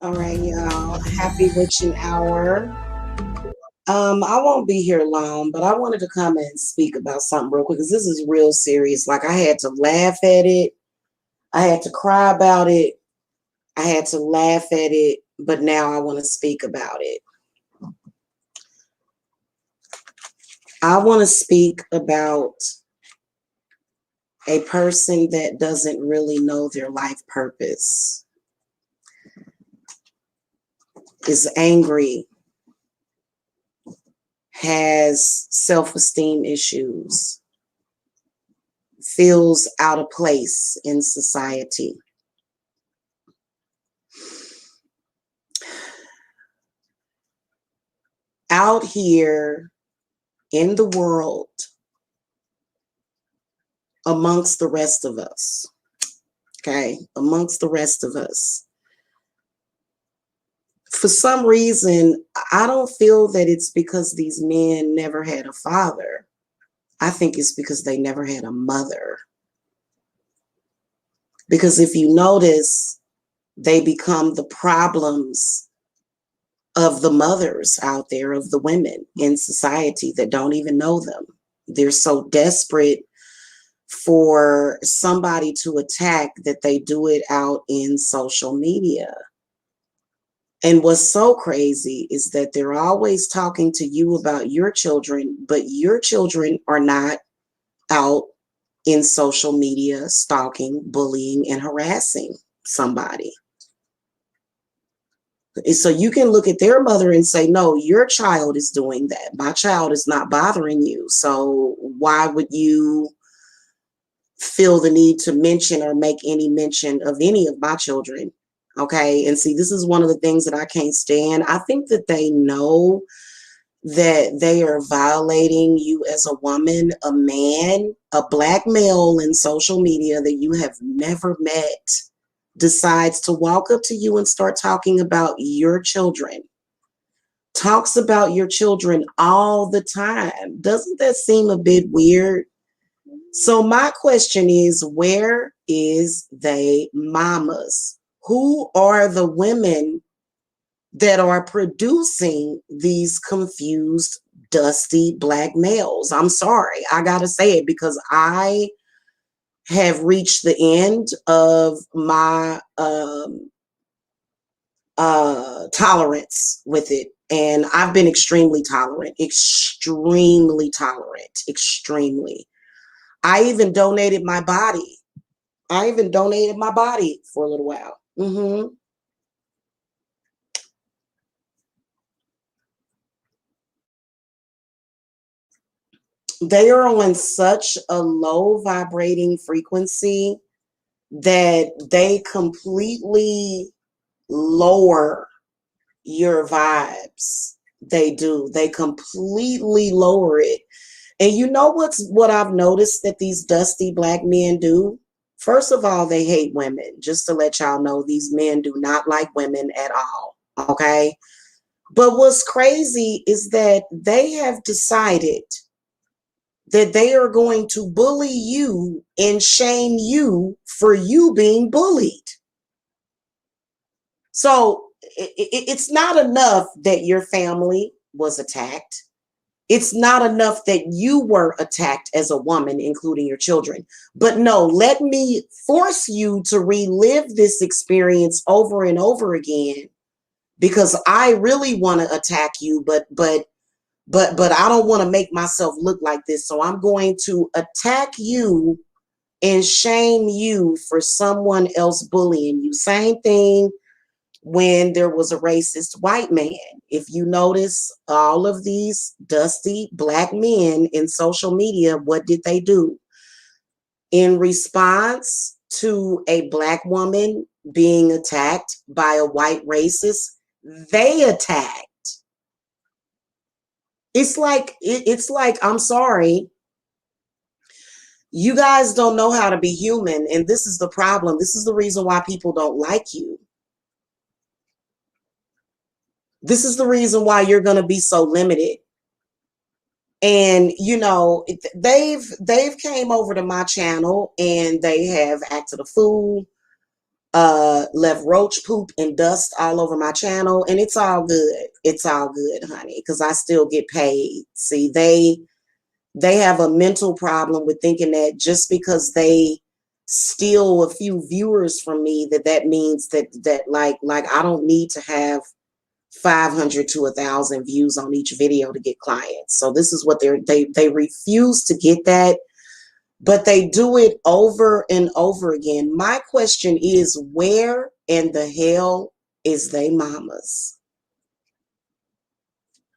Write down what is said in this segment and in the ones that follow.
All right, y'all. Happy witching hour. I won't be here long, but I wanted to come and speak about something real quick because this is real serious. Like I had to laugh at it, I had to cry about it, I had to laugh at it, but now I want to speak about it. I want to speak about a person that doesn't really know their life purpose, is angry, has self-esteem issues, feels out of place in society. Out here in the world, amongst the rest of us, okay, amongst the rest of us, for some reason, I don't feel that it's because these men never had a father. I think it's because they never had a mother. Because if you notice, they become the problems of the mothers out there, of the women in society that don't even know them. They're so desperate for somebody to attack that they do it out in social media. And what's so crazy is that they're always talking to you about your children, but your children are not out in social media stalking, bullying, and harassing somebody. So you can look at their mother and say, no, your child is doing that. My child is not bothering you. So why would you feel the need to mention or make any mention of any of my children? Okay. And see, this is one of the things that I can't stand. I think that they know that they are violating you as a woman, a man, a black male in social media that you have never met decides to walk up to you and start talking about your children. Talks about your children all the time. Doesn't that seem a bit weird? So my question is, where is they mamas? Who are the women that are producing these confused, dusty black males? I'm sorry, I gotta say it because I have reached the end of my tolerance with it. And I've been extremely tolerant, extremely. I even donated my body. I even donated my body for a little while. They are on such a low vibrating frequency that they completely lower your vibes. They do. They completely lower it. And you know what I've noticed that these dusty black men do? First of all, they hate women. Just to let y'all know, these men do not like women at all. Okay? But what's crazy is that they have decided that they are going to bully you and shame you for you being bullied. So it's not enough that your family was attacked. It's not enough that you were attacked as a woman, including your children. But no, let me force you to relive this experience over and over again because I really want to attack you, but I don't want to make myself look like this. So I'm going to attack you and shame you for someone else bullying you. Same thing when there was a racist white man. If you notice, all of these dusty black men in social media, what did they do? In response to a black woman being attacked by a white racist, they attacked. It's like, I'm sorry, you guys don't know how to be human, and this is the problem. This is the reason why people don't like you. This is the reason why you're going to be so limited. And you know, they've came over to my channel and they have acted a fool. left roach poop and dust all over my channel, and it's all good. It's all good, honey, because I still get paid. See, they have a mental problem with thinking that just because they steal a few viewers from me, that means that like I don't need to have 500 to 1,000 views on each video to get clients. So this is what they refuse to get that, but they do it over and over again. My question is, where in the hell is they mamas?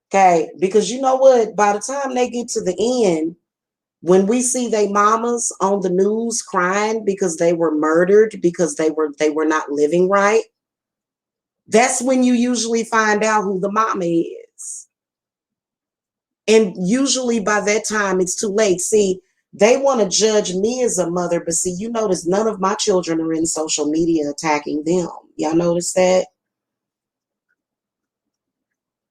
Okay, because you know what? By the time they get to the end, when we see they mamas on the news crying because they were murdered, because they were not living right, that's when you usually find out who the mama is. And usually by that time, it's too late. See, they want to judge me as a mother, but see, you notice none of my children are in social media attacking them. Y'all notice that?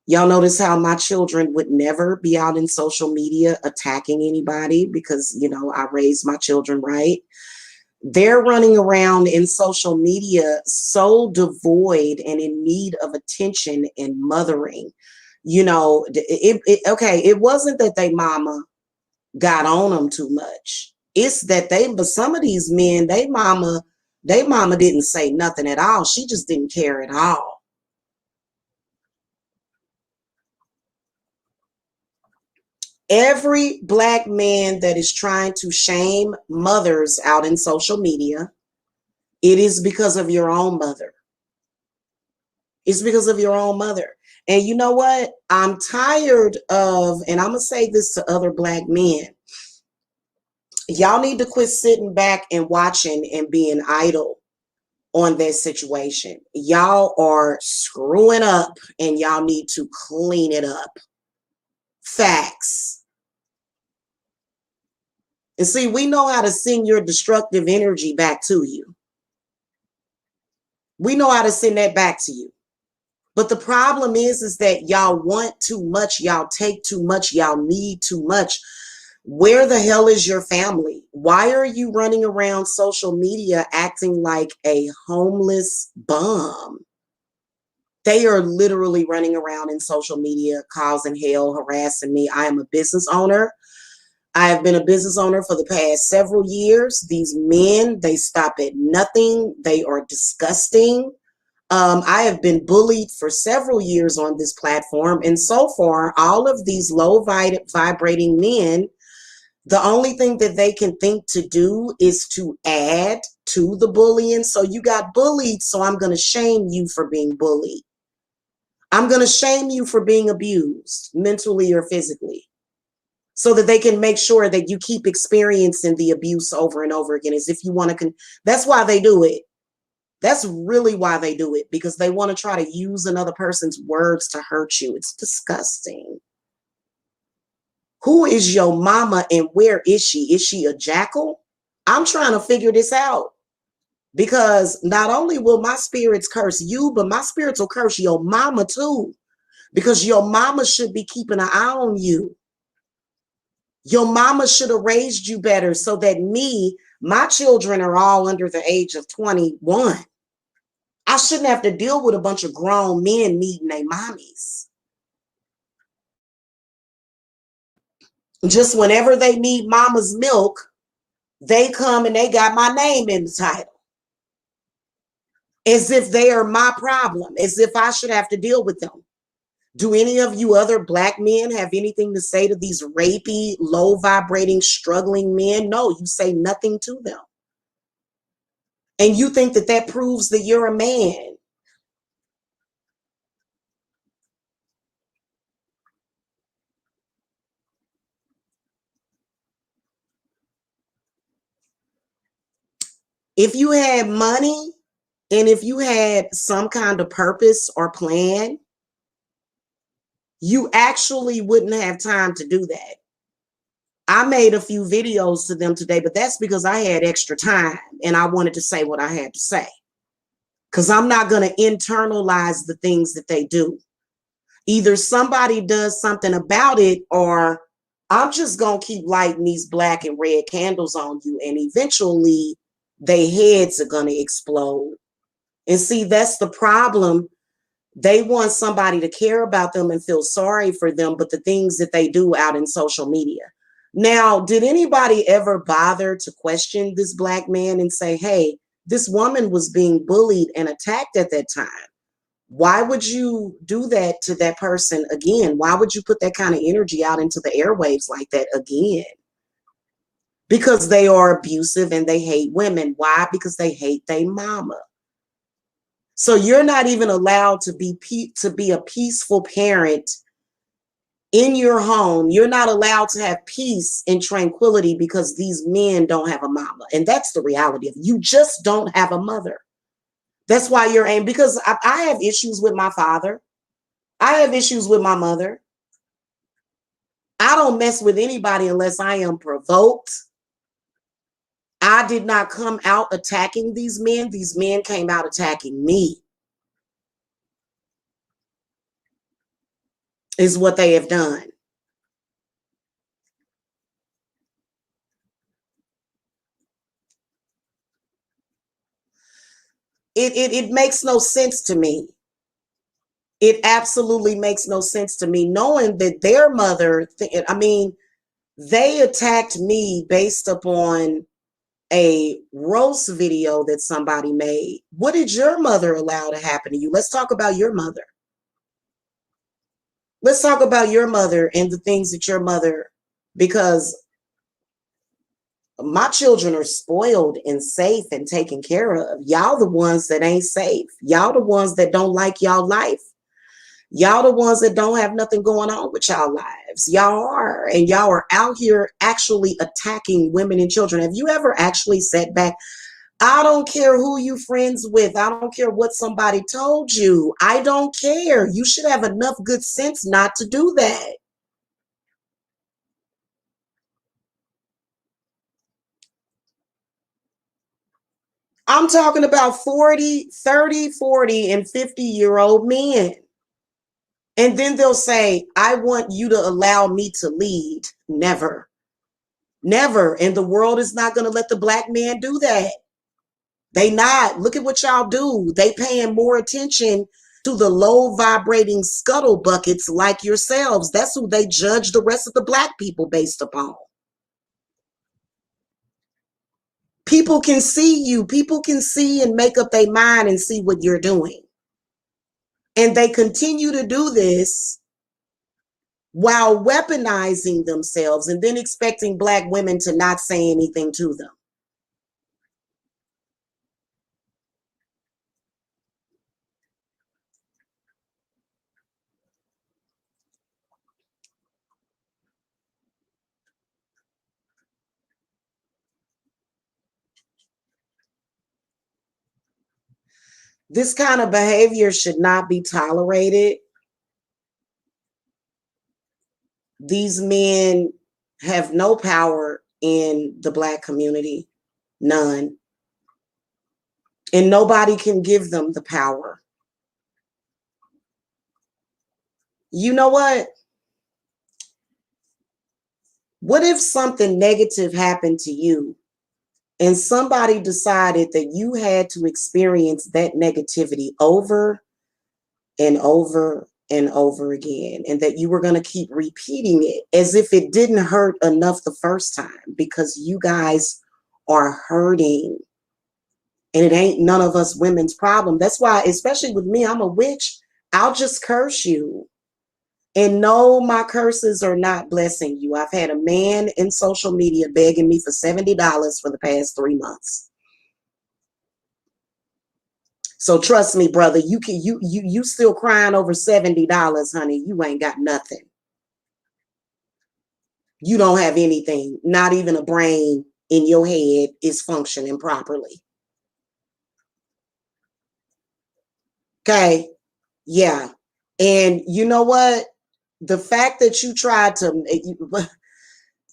Y'all notice how my children would never be out in social media attacking anybody because, you know, I raised my children right. They're running around in social media so devoid and in need of attention and mothering. You know, okay, it wasn't that they mama got on them too much. It's that but some of these men, they mama didn't say nothing at all. She just didn't care at all. Every Black man that is trying to shame mothers out in social media, it is because of your own mother. It's because of your own mother. And you know what? I'm tired of, and I'm going to say this to other Black men, y'all need to quit sitting back and watching and being idle on that situation. Y'all are screwing up and y'all need to clean it up. Facts. And see, we know how to send your destructive energy back to you. We know how to send that back to you. But the problem is that y'all want too much. Y'all take too much. Y'all need too much. Where the hell is your family? Why are you running around social media acting like a homeless bum? They are literally running around in social media, causing hell, harassing me. I am a business owner. I have been a business owner for the past several years. These men, they stop at nothing. They are disgusting. I have been bullied for several years on this platform. And so far, all of these low vibrating men, the only thing that they can think to do is to add to the bullying. So you got bullied, so I'm going to shame you for being bullied. I'm going to shame you for being abused mentally or physically, so that they can make sure that you keep experiencing the abuse over and over again, as if you want to. That's why they do it. That's really why they do it, because they want to try to use another person's words to hurt you. It's disgusting. Who is your mama and where is she? Is she a jackal? I'm trying to figure this out, because not only will my spirits curse you, but my spirits will curse your mama too, because your mama should be keeping an eye on you. Your mama should have raised you better, so that my children are all under the age of 21. I shouldn't have to deal with a bunch of grown men meeting their mommies. Just whenever they need mama's milk, they come and they got my name in the title, as if they are my problem, as if I should have to deal with them. Do any of you other Black men have anything to say to these rapey, low vibrating, struggling men? No, you say nothing to them. And you think that that proves that you're a man. If you had money and if you had some kind of purpose or plan, you actually wouldn't have time to do that. I made a few videos to them today, but that's because I had extra time and I wanted to say what I had to say. Because I'm not going to internalize the things that they do. Either somebody does something about it, or I'm just going to keep lighting these black and red candles on you, and eventually their heads are going to explode. And see, that's the problem. They want somebody to care about them and feel sorry for them, but the things that they do out in social media. Now, did anybody ever bother to question this Black man and say, hey, this woman was being bullied and attacked at that time? Why would you do that to that person again? Why would you put that kind of energy out into the airwaves like that again? Because they are abusive and they hate women. Why? Because they hate their mama. So you're not even allowed to be a peaceful parent in your home. You're not allowed to have peace and tranquility because these men don't have a mama. And that's the reality of it. You just don't have a mother. That's why you're angry. Because I have issues with my father. I have issues with my mother. I don't mess with anybody unless I am provoked. I did not come out attacking these men. These men came out attacking me, is what they have done. It makes no sense to me. It absolutely makes no sense to me, knowing that their mother, I mean, they attacked me based upon a roast video that somebody made. What did your mother allow to happen to you? Let's talk about your mother. Let's talk about your mother and the things that your mother, because my children are spoiled and safe and taken care of. Y'all the ones that ain't safe. Y'all the ones that don't like y'all life. Y'all the ones that don't have nothing going on with y'all lives. Y'all are. And y'all are out here actually attacking women and children. Have you ever actually sat back? I don't care who you friends with. I don't care what somebody told you. I don't care. You should have enough good sense not to do that. I'm talking about 40, 30, 40, and 50-year-old men. And then they'll say, I want you to allow me to lead. Never. Never. And the world is not going to let the Black man do that. They not. Look at what y'all do. They paying more attention to the low vibrating scuttle buckets like yourselves. That's who they judge the rest of the Black people based upon. People can see you. People can see and make up their mind and see what you're doing. And they continue to do this while weaponizing themselves and then expecting Black women to not say anything to them. This kind of behavior should not be tolerated. These men have no power in the Black community, none. And nobody can give them the power. You know what? What if something negative happened to you and somebody decided that you had to experience that negativity over and over and over again, and that you were going to keep repeating it as if it didn't hurt enough the first time because you guys are hurting and it ain't none of us women's problem. That's why, especially with me, I'm a witch. I'll just curse you. And no, my curses are not blessing you. I've had a man in social media begging me for $70 for the past 3 months. So trust me, brother, you still crying over $70, honey. You ain't got nothing. You don't have anything. Not even a brain in your head is functioning properly. Okay. Yeah. And you know what? The fact that you tried to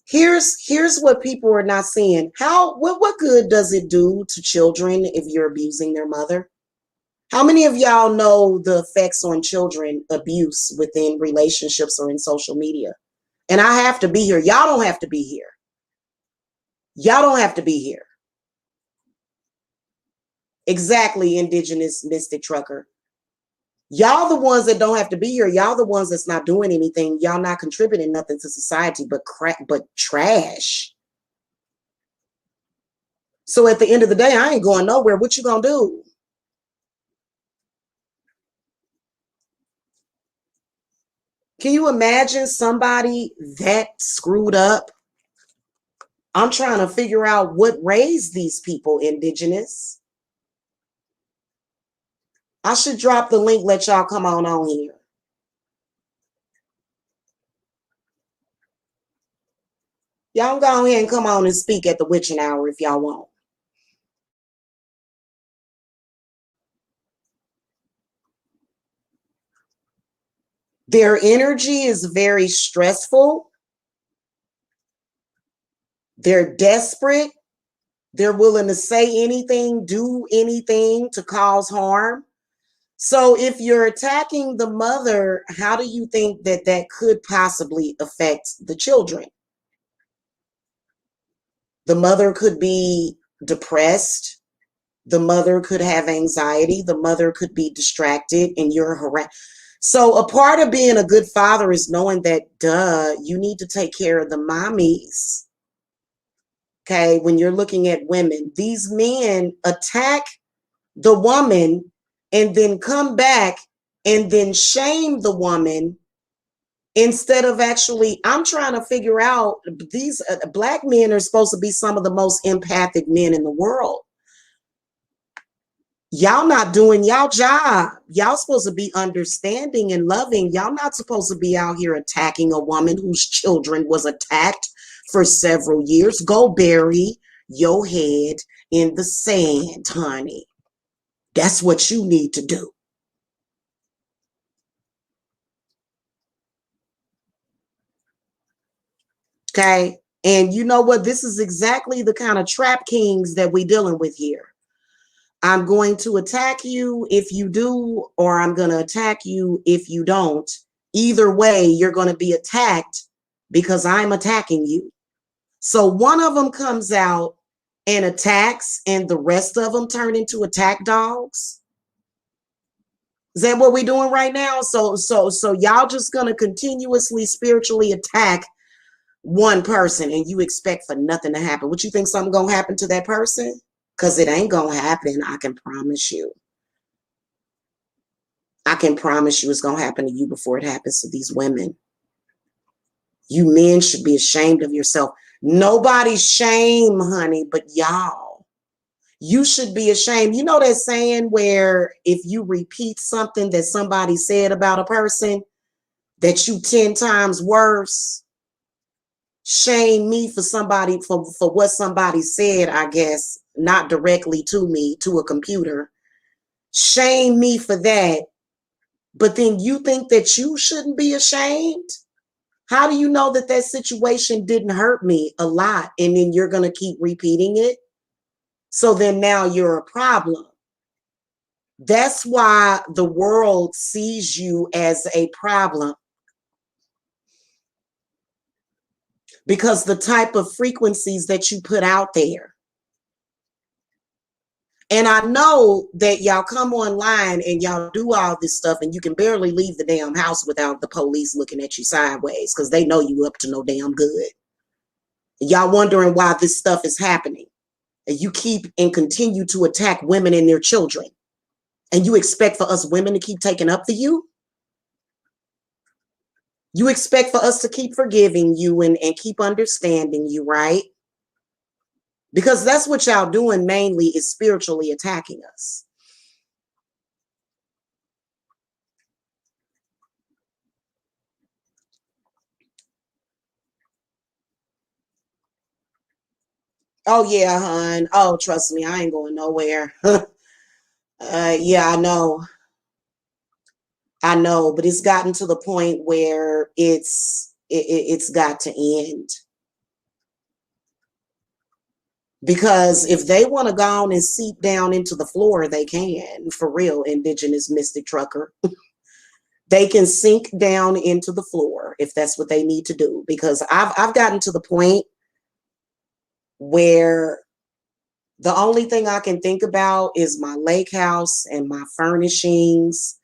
here's what people are not seeing. What good does it do to children if you're abusing their mother? How many of y'all know the effects on children abuse within relationships or in social media? And I have to be here. Y'all don't have to be here. Y'all don't have to be here. Exactly, indigenous mystic trucker. Y'all the ones that don't have to be here. Y'all the ones that's not doing anything. Y'all not contributing nothing to society but crap, but trash. So at the end of the day, I ain't going nowhere. What you gonna do? Can you imagine somebody that screwed up? I'm trying to figure out what raised these people indigenous. I should drop the link, let y'all come on here. Y'all go ahead and come on and speak at the witching hour if y'all want. Their energy is very stressful. They're desperate. They're willing to say anything, do anything to cause harm. So if you're attacking the mother, how do you think that that could possibly affect the children? The mother could be depressed. The mother could have anxiety. The mother could be distracted, and you're harassed. So a part of being a good father is knowing that, you need to take care of the mommies. Okay, when you're looking at women, these men attack the woman and then come back and then shame the woman instead of actually, I'm trying to figure out, these black men are supposed to be some of the most empathic men in the world. Y'all not doing y'all job. Y'all supposed to be understanding and loving. Y'all not supposed to be out here attacking a woman whose children was attacked for several years. Go bury your head in the sand, honey. That's what you need to do. Okay. And you know what? This is exactly the kind of trap kings that we're dealing with here. I'm going to attack you if you do, or I'm going to attack you if you don't. Either way, you're going to be attacked because I'm attacking you. So one of them comes out and attacks, and the rest of them turn into attack dogs. Is that what we're doing right now? So y'all just going to continuously spiritually attack one person, and you expect for nothing to happen. What you think something going to happen to that person? Because it ain't going to happen. I can promise you. I can promise you it's going to happen to you before it happens to these women. You men should be ashamed of yourself. Nobody's shame, honey, but y'all. You should be ashamed. You know that saying where if you repeat something that somebody said about a person, that you 10 times worse? Shame me for somebody, for what somebody said, I guess, not directly to me, to a computer. Shame me for that. But then you think that you shouldn't be ashamed? How do you know that that situation didn't hurt me a lot, and then you're going to keep repeating it? So then now you're a problem. That's why the world sees you as a problem. Because the type of frequencies that you put out there. And I know that y'all come online and y'all do all this stuff, and you can barely leave the damn house without the police looking at you sideways because they know you up to no damn good. Y'all wondering why this stuff is happening. And you keep and continue to attack women and their children. And you expect for us women to keep taking up for you? You expect for us to keep forgiving you and keep understanding you, right? Because that's what y'all doing mainly, is spiritually attacking us. Oh, yeah, hon. Oh, trust me, I ain't going nowhere. Yeah, I know. I know, but it's gotten to the point where it's got to end. Because if they want to go on and seep down into the floor, they can. For real, indigenous mystic trucker. They can sink down into the floor if that's what they need to do. Because I've gotten to the point where The only thing I can think about is my lake house and my furnishings.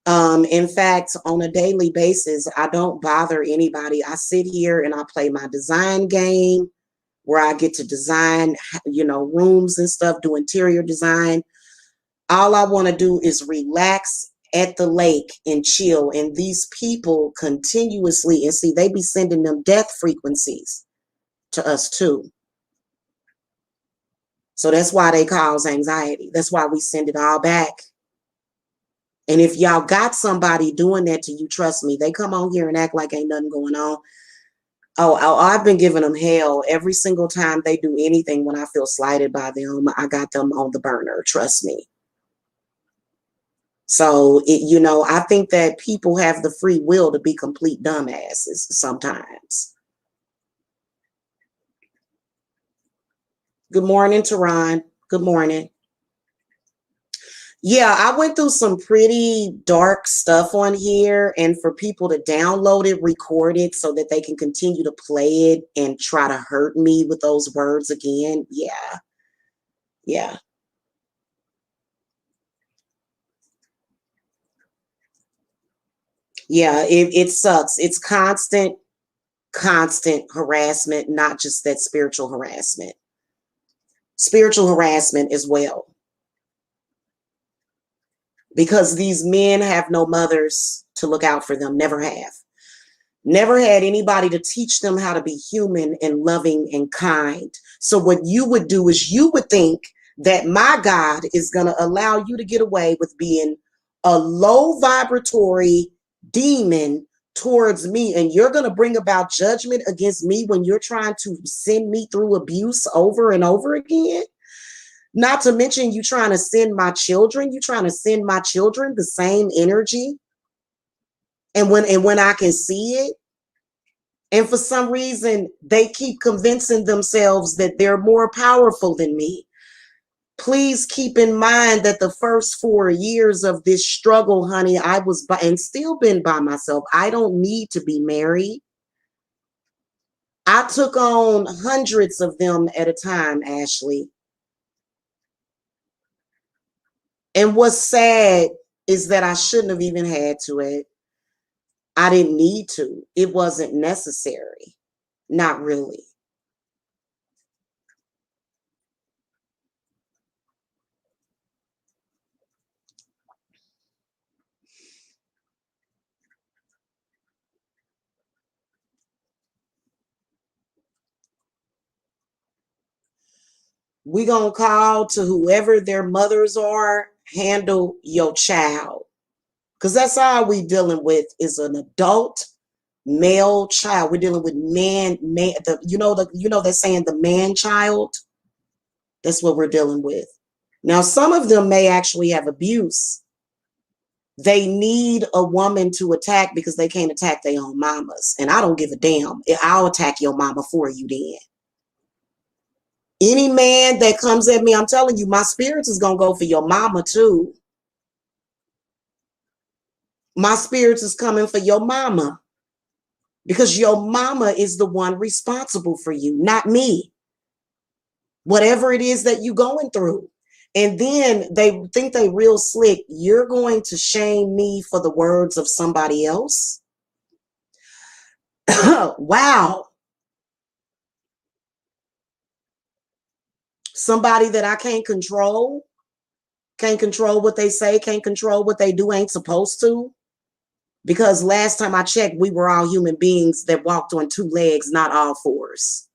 In fact, on a daily basis, I don't bother anybody. I sit here and I play my design game where I get to design, rooms and stuff, do interior design. All I want to do is relax at the lake and chill. And these people continuously, and see, they be sending them death frequencies to us too. So that's why they cause anxiety. That's why we send it all back. And if y'all got somebody doing that to you, trust me, they come on here and act like ain't nothing going on. Oh, I've been giving them hell every single time they do anything. When I feel slighted by them, I got them on the burner. Trust me. So, I think that people have the free will to be complete dumbasses sometimes. Good morning, Teron. Good morning. Yeah, I went through some pretty dark stuff on here, and for people to download it, record it so that they can continue to play it and try to hurt me with those words again. Yeah. Yeah. Yeah, it sucks. It's constant harassment, not just that spiritual harassment. Spiritual harassment as well. Because these men have no mothers to look out for them, never have. Never had anybody to teach them how to be human and loving and kind. So what you would do is you would think that my God is going to allow you to get away with being a low vibratory demon towards me, and you're going to bring about judgment against me when you're trying to send me through abuse over and over again. Not to mention you trying to send my children, the same energy. And when I can see it, and for some reason, they keep convincing themselves that they're more powerful than me. Please keep in mind that the first 4 years of this struggle, honey, I was by, and still been by myself. I don't need to be married. I took on hundreds of them at a time, Ashley. And what's sad is that I shouldn't have even had to it. I didn't need to. It wasn't necessary. Not really. We gonna call to whoever their mothers are, handle your child. Because that's all we dealing with is an adult male child. We're dealing with they're saying the man child. That's what we're dealing with. Now, some of them may actually have abuse. They need a woman to attack because they can't attack their own mamas. And I don't give a damn. I'll attack your mama for you then. Any man that comes at me, I'm telling you, my spirits is going to go for your mama too. My spirits is coming for your mama because your mama is the one responsible for you, not me. Whatever it is that you're going through. And then they think they real slick. You're going to shame me for the words of somebody else? Wow. Somebody that I can't control what they say, can't control what they do, ain't supposed to. Because last time I checked, we were all human beings that walked on 2 legs, not all 4s.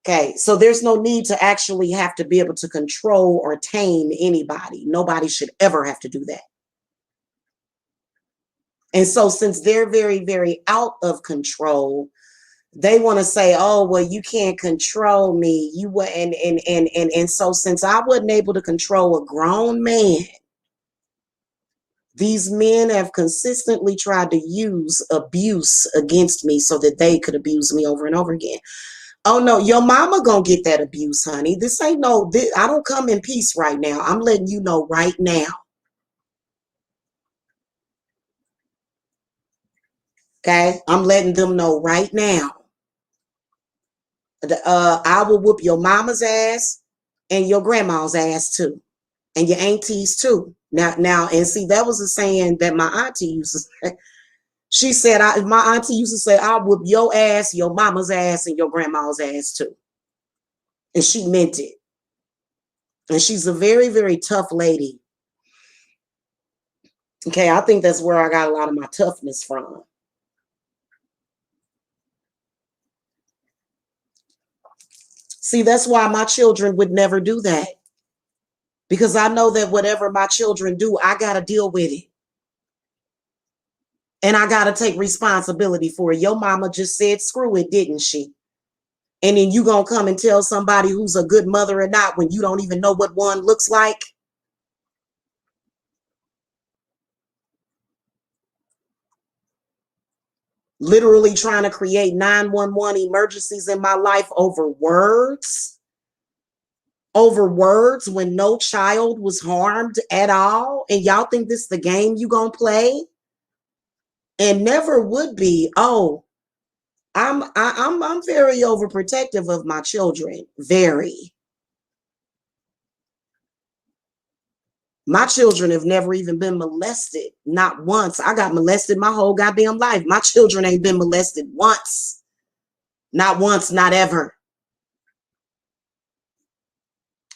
Okay, so there's no need to actually have to be able to control or tame anybody. Nobody should ever have to do that. And so since they're very, very out of control, they want to say, oh, well, you can't control me. You were and so since I wasn't able to control a grown man, these men have consistently tried to use abuse against me so that they could abuse me over and over again. Oh no, your mama gonna get that abuse, honey. This ain't I don't come in peace right now. I'm letting you know right now. Okay, I'm letting them know right now. I will whoop your mama's ass and your grandma's ass too, and your aunties too. Now, and see, that was a saying that my auntie used to say. She said, my auntie used to say, I'll whoop your ass, your mama's ass, and your grandma's ass too. And she meant it. And she's a very, very tough lady. Okay, I think that's where I got a lot of my toughness from. See, that's why my children would never do that. Because I know that whatever my children do, I got to deal with it. And I got to take responsibility for it. Your mama just said, screw it, didn't she? And then you going to come and tell somebody who's a good mother or not when you don't even know what one looks like? Literally trying to create 911 emergencies in my life over words when no child was harmed at all. And y'all think this is the game you gonna play? And never would be. Oh, I'm very overprotective of my children. Very. My children have never even been molested. Not once. I got molested my whole goddamn life. My children ain't been molested once. Not once, not ever.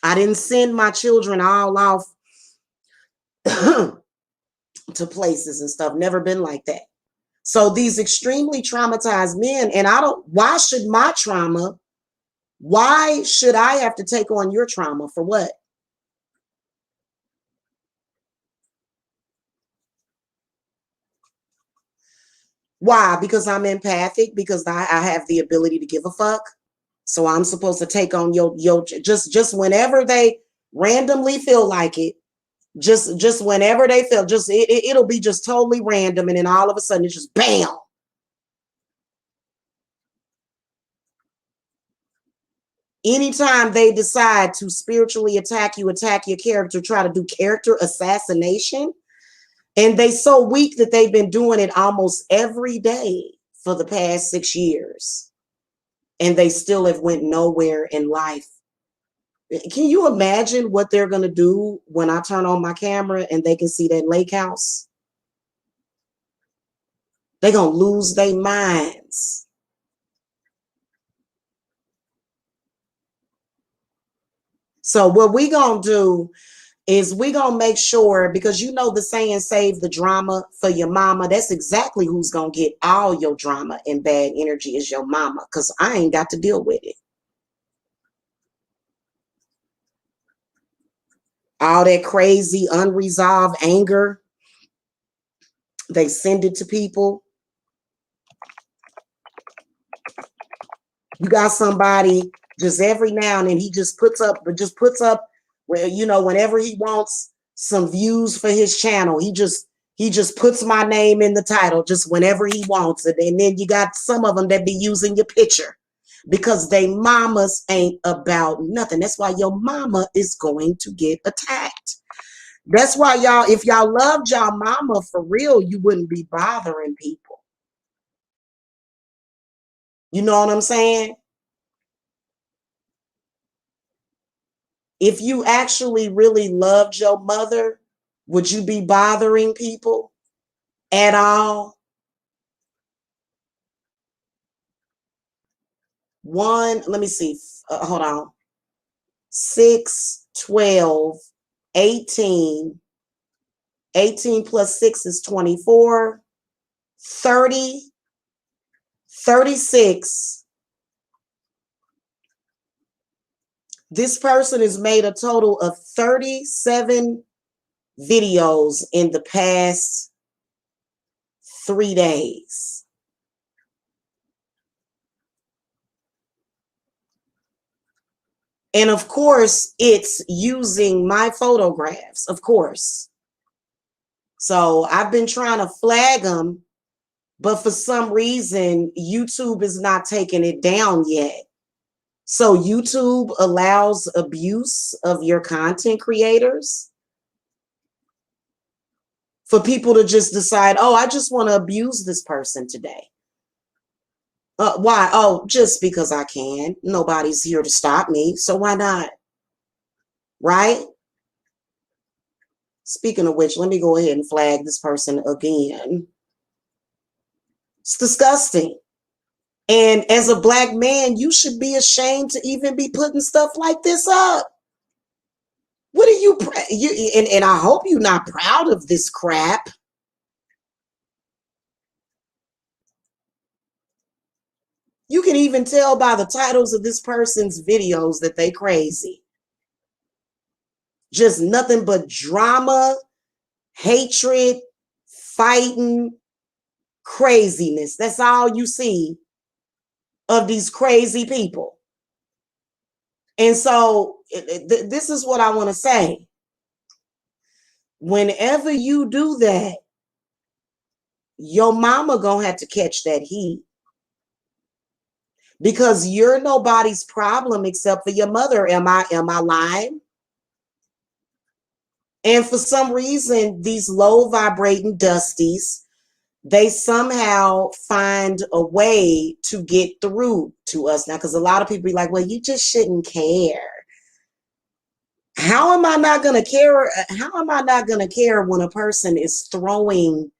I didn't send my children all off to places and stuff. Never been like that. So these extremely traumatized men, and why should I have to take on your trauma for what? Why? Because I'm empathic, because I have the ability to give a fuck. So I'm supposed to take on your just whenever they randomly feel like it. Just whenever they feel, it'll be just totally random, and then all of a sudden it's just bam. Anytime they decide to spiritually attack you, attack your character, try to do character assassination, and they so weak that they've been doing it almost every day for the past 6 years, and they still have went nowhere in life. Can you imagine what they're going to do when I turn on my camera and they can see that lake house? They're going to lose their minds. So what we going to do is we going to make sure, because you know the saying, save the drama for your mama. That's exactly who's going to get all your drama and bad energy is your mama, because I ain't got to deal with it. All that crazy unresolved anger, they send it to people. You got somebody just every now and then he just puts up where, you know, whenever he wants some views for his channel, he just puts my name in the title just whenever he wants it. And then you got some of them that be using your picture because they mamas ain't about nothing. That's why your mama is going to get attacked. That's why y'all, if y'all loved y'all mama for real, you wouldn't be bothering people. You know what I'm saying? If you actually really loved your mother, would you be bothering people at all? Let me see. Hold on. 6, 12, 18. 18 plus 6 is 24. 30, 36. This person has made a total of 37 videos in the past 3 days. And of course, it's using my photographs, of course. So I've been trying to flag them, but for some reason, YouTube is not taking it down yet. So YouTube allows abuse of your content creators. For people to just decide, oh, I just want to abuse this person today. Why? Oh, just because I can. Nobody's here to stop me, so why not? Right? Speaking of which, let me go ahead and flag this person again. It's disgusting. And as a black man, you should be ashamed to even be putting stuff like this up. What are you and I hope you're not proud of this crap. You can even tell by the titles of this person's videos that they crazy. Just nothing but drama, hatred, fighting, craziness. That's all you see of these crazy people. And so this is what I want to say. Whenever you do that, your mama gonna have to catch that heat. Because you're nobody's problem except for your mother. Am I lying? And for some reason, these low vibrating dusties, they somehow find a way to get through to us now. Because a lot of people be like, well, you just shouldn't care. How am I not going to care? How am I not going to care when a person is throwing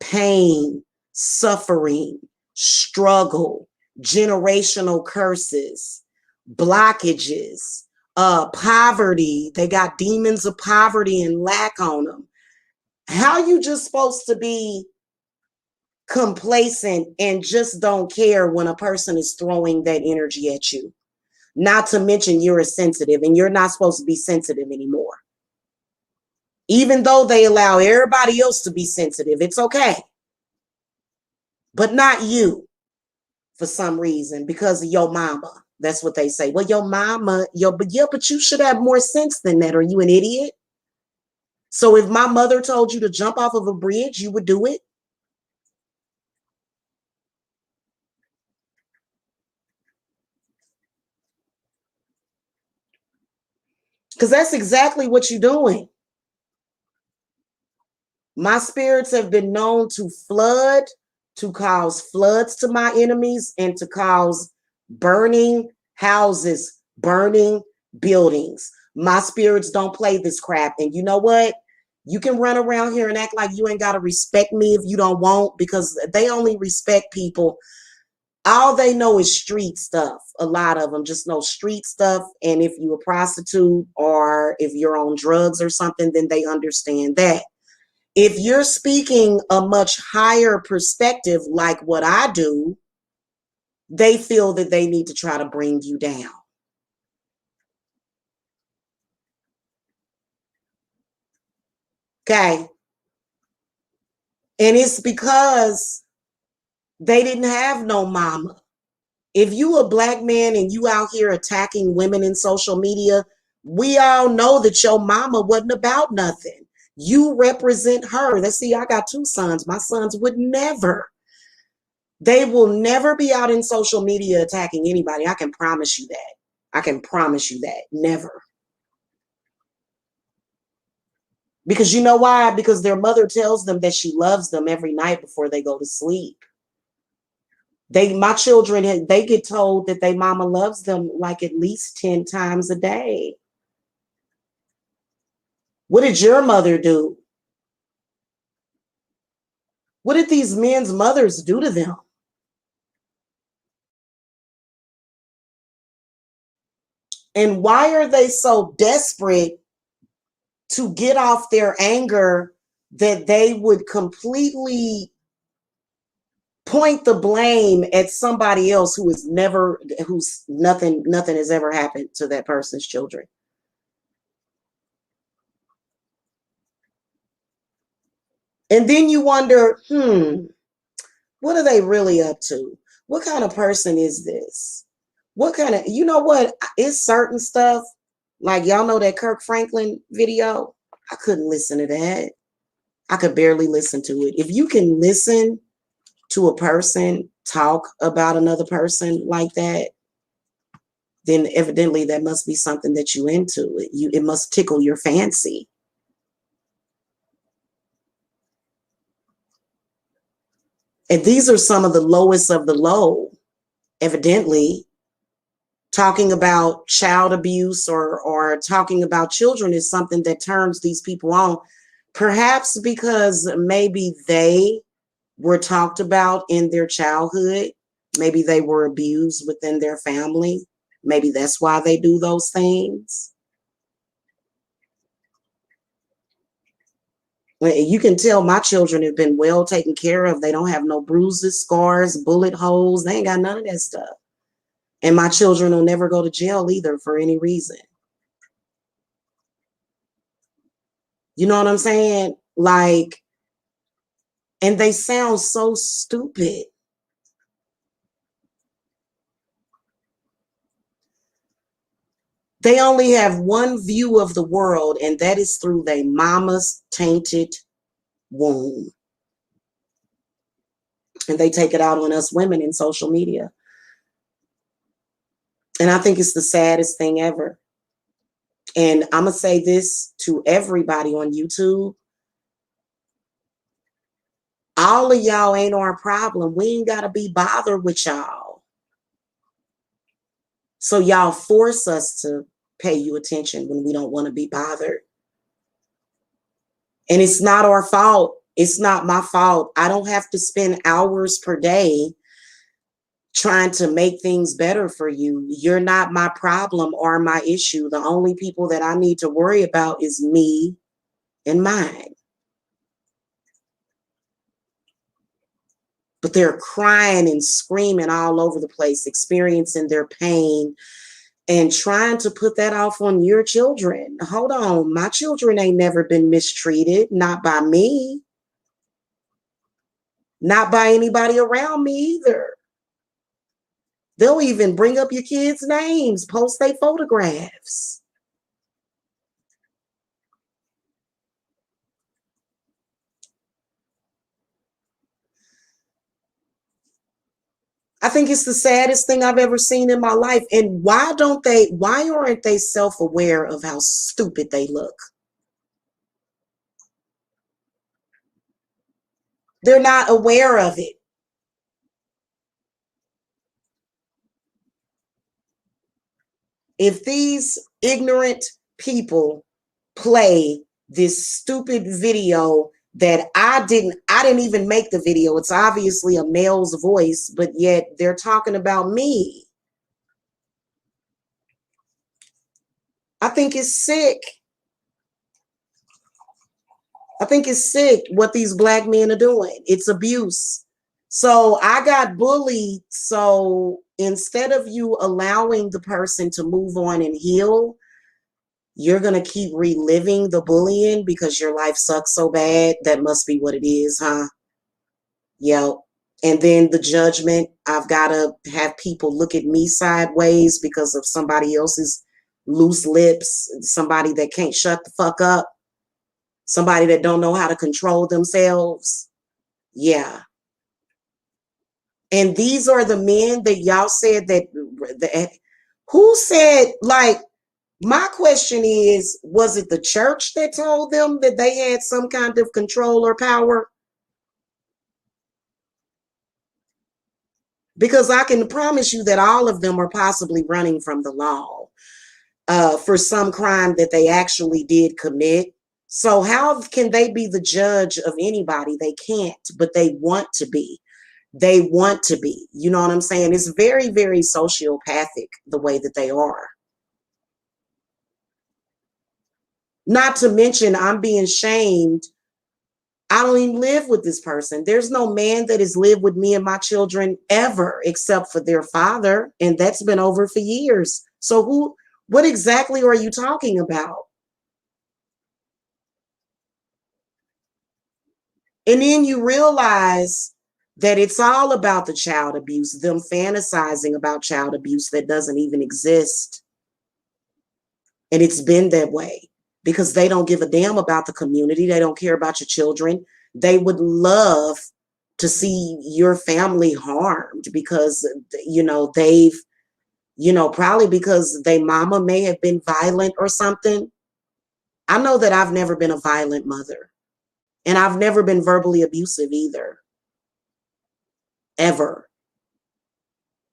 pain, suffering, struggle, generational curses, blockages, poverty? They got demons of poverty and lack on them. How you just supposed to be complacent and just don't care when a person is throwing that energy at you? Not to mention you're a sensitive and you're not supposed to be sensitive anymore. Even though they allow everybody else to be sensitive, it's okay. But not you for some reason because of your mama. That's what they say. Well, your mama, but you should have more sense than that. Are you an idiot? So if my mother told you to jump off of a bridge, you would do it? Because that's exactly what you're doing. My spirits have been known to flood, to cause floods to my enemies, and to cause burning houses, burning buildings. My spirits don't play this crap. And you know what? You can run around here and act like you ain't got to respect me if you don't want, because they only respect people. All they know is street stuff. A lot of them just know street stuff. And if you're a prostitute or if you're on drugs or something, then they understand that. If you're speaking a much higher perspective, like what I do, they feel that they need to try to bring you down. Okay. And it's because they didn't have no mama. If you a black man and you out here attacking women in social media, we all know that your mama wasn't about nothing. You represent her. Let's see, I got 2 sons. My sons would never. They will never be out in social media attacking anybody. I can promise you that. I can promise you that. Never. Because you know why? Because their mother tells them that she loves them every night before they go to sleep. My children, they get told that their mama loves them like at least 10 times a day. What did your mother do? What did these men's mothers do to them? And why are they so desperate to get off their anger that they would completely point the blame at somebody else who's nothing has ever happened to that person's children? And then you wonder, what are they really up to? What kind of person is this? What kind of, you know what? It's certain stuff, like y'all know that Kirk Franklin video? I couldn't listen to that. I could barely listen to it. If you can listen to a person talk about another person like that, then evidently that must be something that you into. It must tickle your fancy. And these are some of the lowest of the low. Evidently, talking about child abuse or talking about children is something that turns these people on. Perhaps because maybe they were talked about in their childhood. Maybe they were abused within their family. Maybe that's why they do those things. You can tell my children have been well taken care of. They don't have no bruises, scars, bullet holes. They ain't got none of that stuff. And my children will never go to jail either for any reason. You know what I'm saying? Like, and they sound so stupid. They only have one view of the world, and that is through their mama's tainted womb. And they take it out on us women in social media. And I think it's the saddest thing ever. And I'm going to say this to everybody on YouTube. All of y'all ain't our problem. We ain't got to be bothered with y'all. So y'all force us to pay you attention when we don't want to be bothered. And it's not our fault. It's not my fault. I don't have to spend hours per day trying to make things better for you. You're not my problem or my issue. The only people that I need to worry about is me and mine. But they're crying and screaming all over the place, experiencing their pain and trying to put that off on your children. Hold on, my children ain't never been mistreated, not by me, not by anybody around me either. They'll even bring up your kids' names, post their photographs. I think it's the saddest thing I've ever seen in my life. And why aren't they self-aware of how stupid they look? They're not aware of it. If these ignorant people play this stupid video that I didn't even make the video. It's obviously a male's voice, but yet they're talking about me. I think it's sick. I think it's sick what these black men are doing. It's abuse. So I got bullied. So instead of you allowing the person to move on and heal, you're going to keep reliving the bullying because your life sucks so bad. That must be what it is, huh? Yep. And then the judgment, I've got to have people look at me sideways because of somebody else's loose lips, somebody that can't shut the fuck up, somebody that don't know how to control themselves. Yeah. And these are the men that y'all said that who said, like, my question is, was it the church that told them that they had some kind of control or power? Because I can promise you that all of them are possibly running from the law for some crime that they actually did commit. So how can they be the judge of anybody? They can't, but they want to be. They want to be. You know what I'm saying? It's very, very sociopathic the way that they are. Not to mention, I'm being shamed. I don't even live with this person. There's no man that has lived with me and my children ever except for their father. And that's been over for years. So what exactly are you talking about? And then you realize that it's all about the child abuse, them fantasizing about child abuse that doesn't even exist. And it's been that way because they don't give a damn about the community. They don't care about your children. They would love to see your family harmed because, probably because their mama may have been violent or something. I know that I've never been a violent mother, and I've never been verbally abusive either. Ever.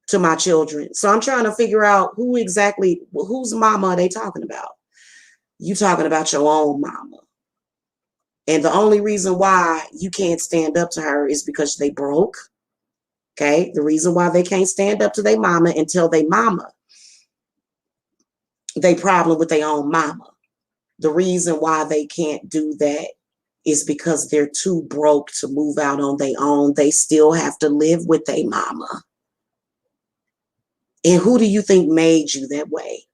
to my children. So I'm trying to figure out whose mama are they talking about? You talking about your own mama. And the only reason why you can't stand up to her is because they broke. Okay. The reason why they can't stand up to their mama and tell their mama they problem with their own mama. The reason why they can't do that is because they're too broke to move out on their own. They still have to live with their mama. And who do you think made you that way?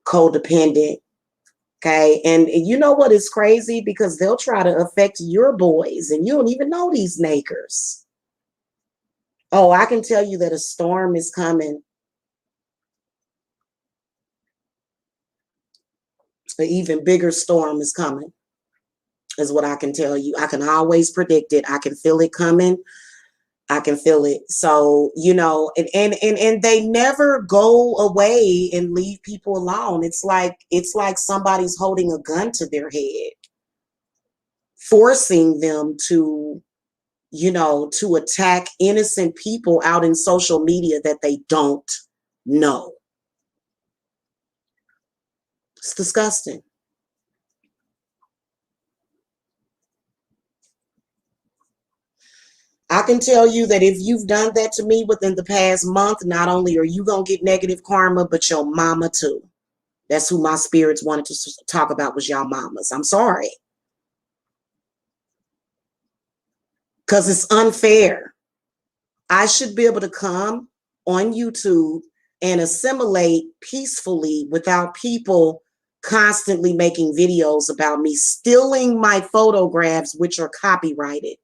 Codependent. Okay. And you know what is crazy? Because they'll try to affect your boys and you don't even know these nakers. Oh, I can tell you that a storm is coming. An even bigger storm is coming, is what I can tell you. I can always predict it. I can feel it coming. I can feel it. So, you know, and they never go away and leave people alone. It's like somebody's holding a gun to their head, forcing them to, you know, to attack innocent people out in social media that they don't know. It's disgusting. I can tell you that if you've done that to me within the past month, not only are you going to get negative karma, but your mama too. That's who my spirits wanted to talk about, was y'all mamas. I'm sorry. Because it's unfair. I should be able to come on YouTube and assimilate peacefully without people constantly making videos about me stealing my photographs, which are copyrighted.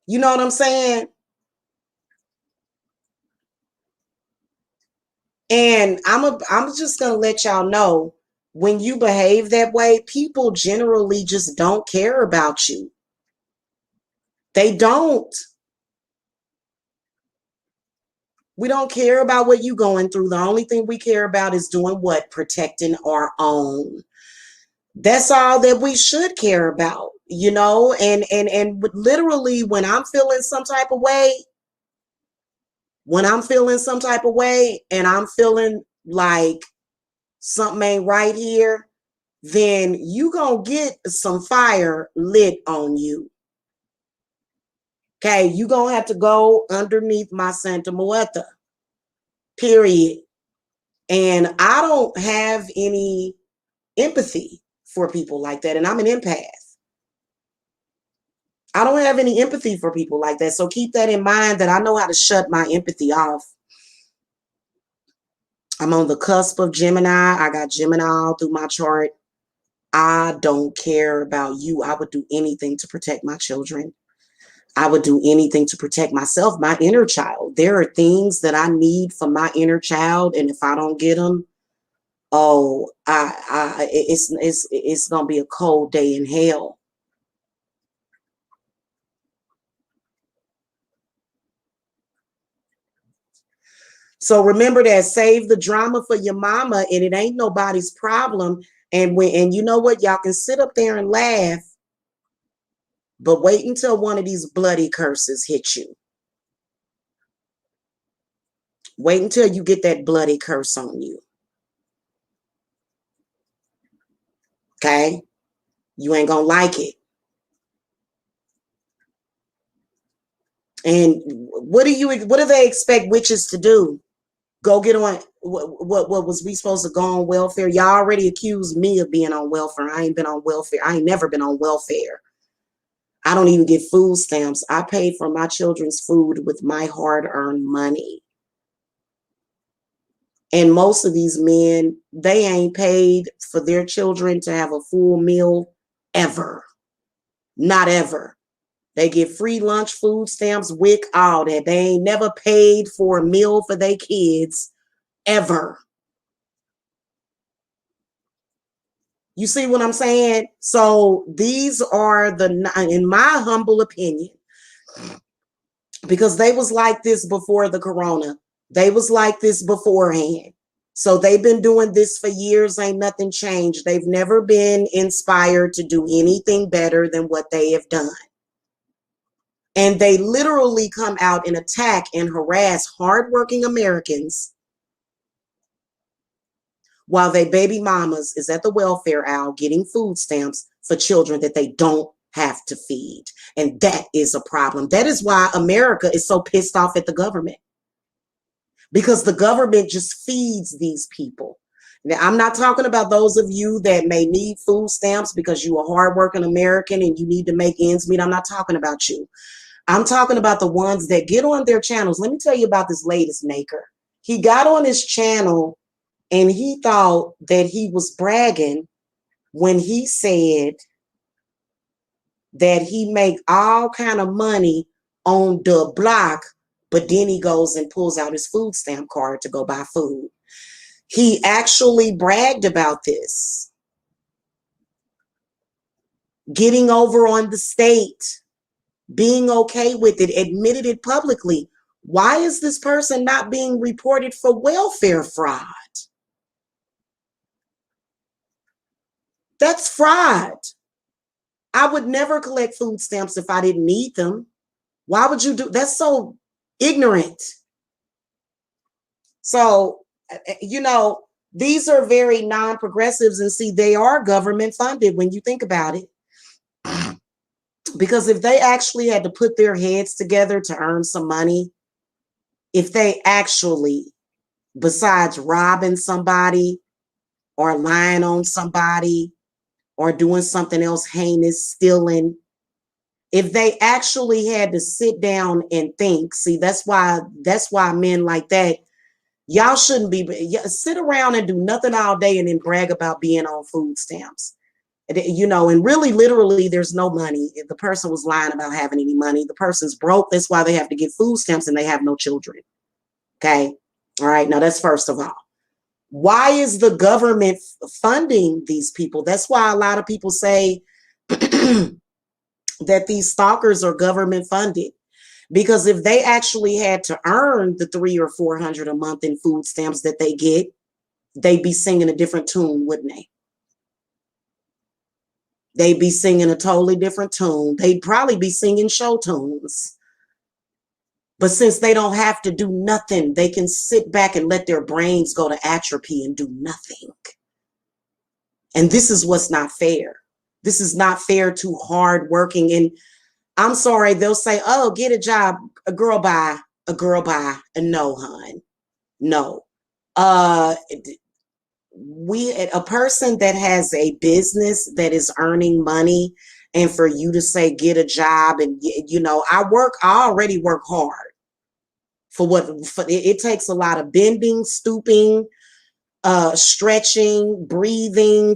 You know what I'm saying? And I'm just gonna let y'all know, when you behave that way, people generally just don't care about you. They don't. We don't care about what you're going through. The only thing we care about is doing what? Protecting our own. That's all that we should care about, you know? And literally, when I'm feeling some type of way, and I'm feeling like something ain't right here, then you gonna get some fire lit on you. Okay, you gonna have to go underneath my Santa Muerta, period. And I don't have any empathy for people like that, and I'm an empath. I don't have any empathy for people like that, so keep that in mind, that I know how to shut my empathy off. I'm on the cusp of Gemini. I got Gemini all through my chart. I don't care about you. I would do anything to protect my children. I would do anything to protect myself, my inner child. There are things that I need for my inner child, and if I don't get them, oh, it's gonna be a cold day in hell. So remember that, save the drama for your mama, and it ain't nobody's problem. And you know what, y'all can sit up there and laugh, but wait until one of these bloody curses hit you. Wait until you get that bloody curse on you. Okay? You ain't gonna like it. And what do they expect witches to do? Go get on what was we supposed to go on welfare? Y'all already accused me of being on welfare. I ain't been on welfare. I ain't never been on welfare. I don't even get food stamps. I paid for my children's food with my hard-earned money. And most of these men, they ain't paid for their children to have a full meal ever. Not ever. They get free lunch, food stamps, WIC, all that. They ain't never paid for a meal for their kids ever. You see what I'm saying? So these are in my humble opinion, because they was like this before the corona. They was like this beforehand. So they've been doing this for years. Ain't nothing changed. They've never been inspired to do anything better than what they have done. And they literally come out and attack and harass hardworking Americans while their baby mamas is at the welfare aisle getting food stamps for children that they don't have to feed. And that is a problem. That is why America is so pissed off at the government, because the government just feeds these people. Now, I'm not talking about those of you that may need food stamps because you're a hardworking American and you need to make ends meet. I'm not talking about you. I'm talking about the ones that get on their channels. Let me tell you about this latest maker. He got on his channel and he thought that he was bragging when he said that he make all kind of money on the block, but then he goes and pulls out his food stamp card to go buy food. He actually bragged about this, getting over on the state, being okay with it, admitted it publicly. Why is this person not being reported for welfare fraud? That's fraud. I would never collect food stamps if I didn't need them. Why would you do? That's so ignorant. So, these are very non-progressives, and see, they are government funded when you think about it. Because if they actually had to put their heads together to earn some money, if they actually, besides robbing somebody or lying on somebody or doing something else heinous, stealing, if they actually had to sit down and think, see, that's why men like that, y'all shouldn't be, sit around and do nothing all day and then brag about being on food stamps. And really, literally, there's no money. If the person was lying about having any money, the person's broke. That's why they have to get food stamps and they have no children. Okay. All right. Now, that's first of all. Why is the government funding these people? That's why a lot of people say that these stalkers are government funded. Because if they actually had to earn the $300 or $400 a month in food stamps that they get, they'd be singing a different tune, wouldn't they? They'd be singing a totally different tune. They'd probably be singing show tunes. But since they don't have to do nothing, they can sit back and let their brains go to atrophy and do nothing. And this is what's not fair. This is not fair to hardworking. And I'm sorry, they'll say, oh, get a job, a girl buy. And no, hon, no. A person that has a business that is earning money, and for you to say get a job, and I already work hard for it takes a lot of bending, stooping, stretching, breathing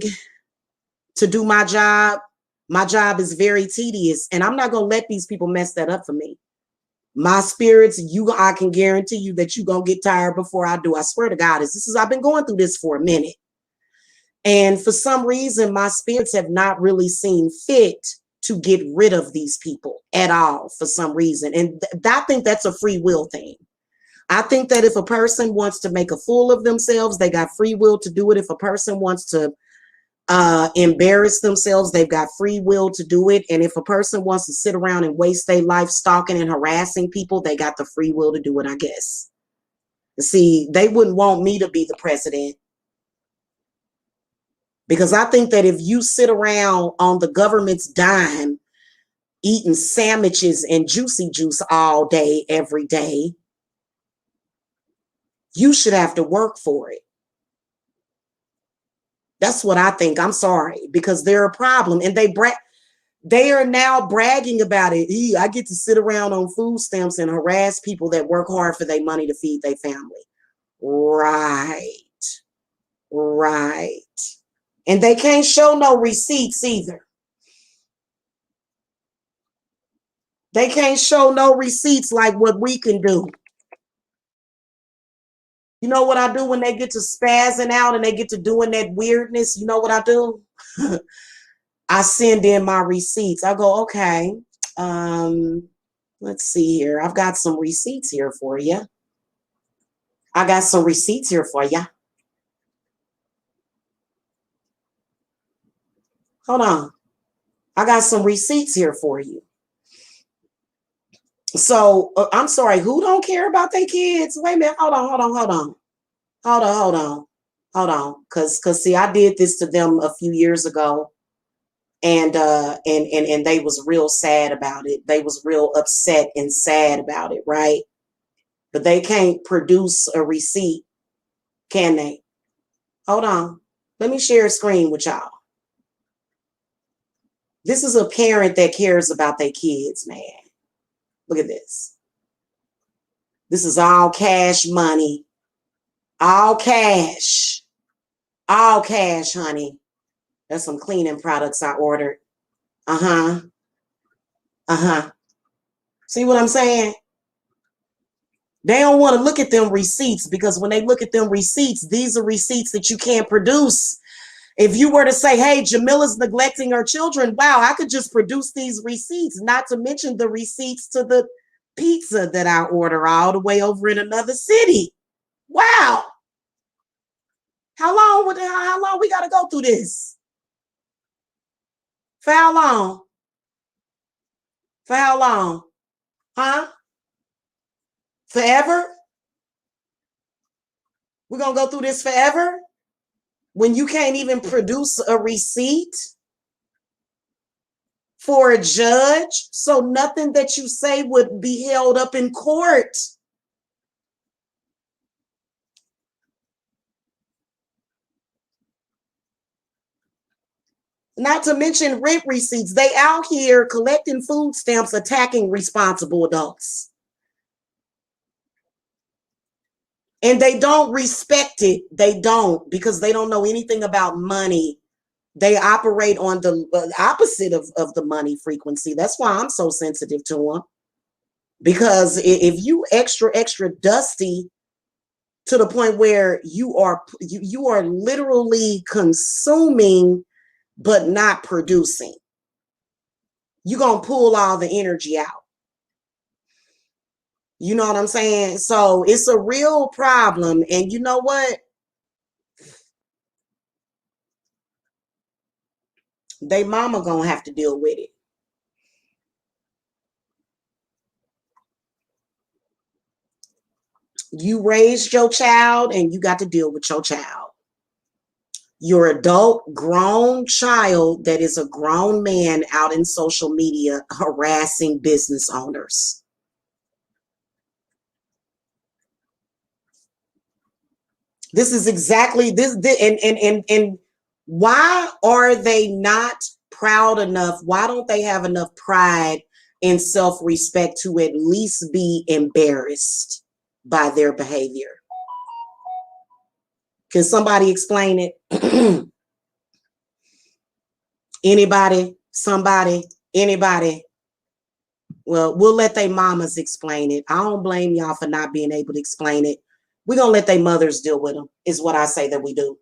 to do my job. My job is very tedious, and I'm not going to let these people mess that up for me. My spirits, I can guarantee you that you're going to get tired before I do. I swear to God, I've been going through this for a minute. And for some reason, my spirits have not really seen fit to get rid of these people at all for some reason. And I think that's a free will thing. I think that if a person wants to make a fool of themselves, they got free will to do it. If a person wants to embarrass themselves, they've got free will to do it. And if a person wants to sit around and waste their life stalking and harassing people, they got the free will to do it, I guess. See, they wouldn't want me to be the president, because I think that if you sit around on the government's dime eating sandwiches and juicy juice all day, every day, you should have to work for it. That's what I think. I'm sorry, because they're a problem, and they are now bragging about it. I get to sit around on food stamps and harass people that work hard for their money to feed their family. Right. And they can't show no receipts either. They can't show no receipts like what we can do. You know what I do when they get to spazzing out and they get to doing that weirdness? You know what I do? I send in my receipts. I go, okay, let's see here. I've got some receipts here for you. Hold on. I got some receipts here for you. So I'm sorry, who don't care about their kids? Wait a minute. Hold on. Cause see, I did this to them a few years ago, and they was real sad about it. They was real upset and sad about it, right? But they can't produce a receipt, can they? Hold on. Let me share a screen with y'all. This is a parent that cares about their kids, man. Look at this. This is all cash money. All cash. All cash, honey. That's some cleaning products I ordered. Uh-huh. Uh-huh. See what I'm saying? They don't want to look at them receipts because when they look at them receipts, these are receipts that you can't produce. If you were to say, hey, Jamila's neglecting her children, wow, I could just produce these receipts, not to mention the receipts to the pizza that I order all the way over in another city. Wow. How long we got to go through this? For how long? For how long? Huh? Forever? We're going to go through this forever? When you can't even produce a receipt for a judge, so nothing that you say would be held up in court. Not to mention rent receipts. They out here collecting food stamps, attacking responsible adults. And they don't respect it. They don't, because they don't know anything about money. They operate on the opposite of the money frequency. That's why I'm so sensitive to them. Because if you extra dusty to the point where you are literally consuming but not producing, you're going to pull all the energy out. You know what I'm saying? So it's a real problem. And you know what? They mama gonna have to deal with it. You raised your child and you got to deal with your child. Your adult grown child that is a grown man out in social media harassing business owners. This is exactly this, and why are they not proud enough? Why don't they have enough pride and self-respect to at least be embarrassed by their behavior? Can somebody explain it? Anybody? Somebody? Anybody? Well, we'll let they mamas explain it. I don't blame y'all for not being able to explain it. We're going to let they mothers deal with them, is what I say that we do.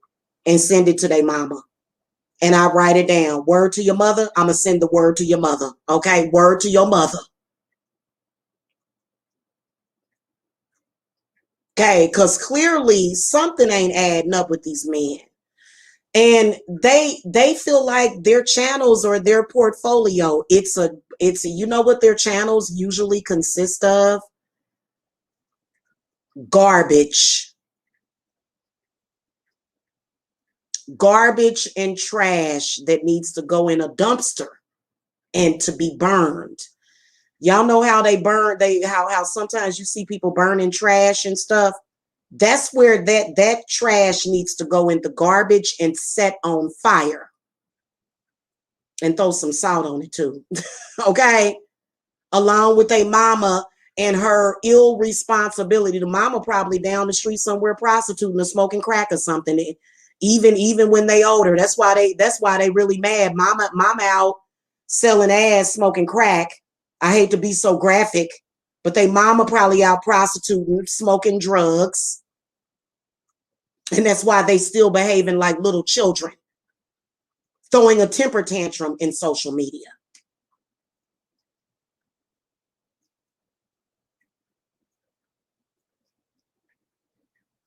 And send it to their mama. And I write it down. Word to your mother. I'm going to send the word to your mother. Okay? Word to your mother. Okay? Because clearly something ain't adding up with these men. And they feel like their channels or their portfolio, it's you know what their channels usually consist of? Garbage. Garbage and trash that needs to go in a dumpster and to be burned. Y'all know how they burn, how sometimes you see people burning trash and stuff. That's where that trash needs to go in the garbage and set on fire. And throw some salt on it too. Okay? Along with a mama and her irresponsibility. The mama probably down the street somewhere prostituting or smoking crack or something. Even when they older. That's why they really mad. Mama out selling ass, smoking crack. I hate to be so graphic, but they mama probably out prostituting, smoking drugs. And that's why they still behaving like little children, throwing a temper tantrum in social media.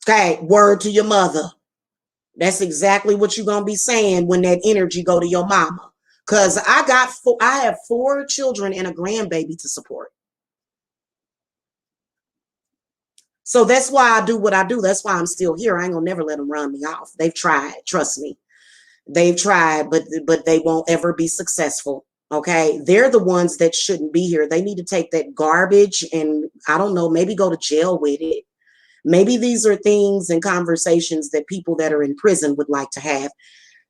Okay, word to your mother. That's exactly what you're gonna be saying when that energy go to your mama. Cause I have 4 children and a grandbaby to support. So that's why I do what I do. That's why I'm still here. I ain't gonna never let them run me off. They've tried, trust me. They've tried, but they won't ever be successful. Okay. They're the ones that shouldn't be here. They need to take that garbage and I don't know, maybe go to jail with it. Maybe these are things and conversations that people that are in prison would like to have.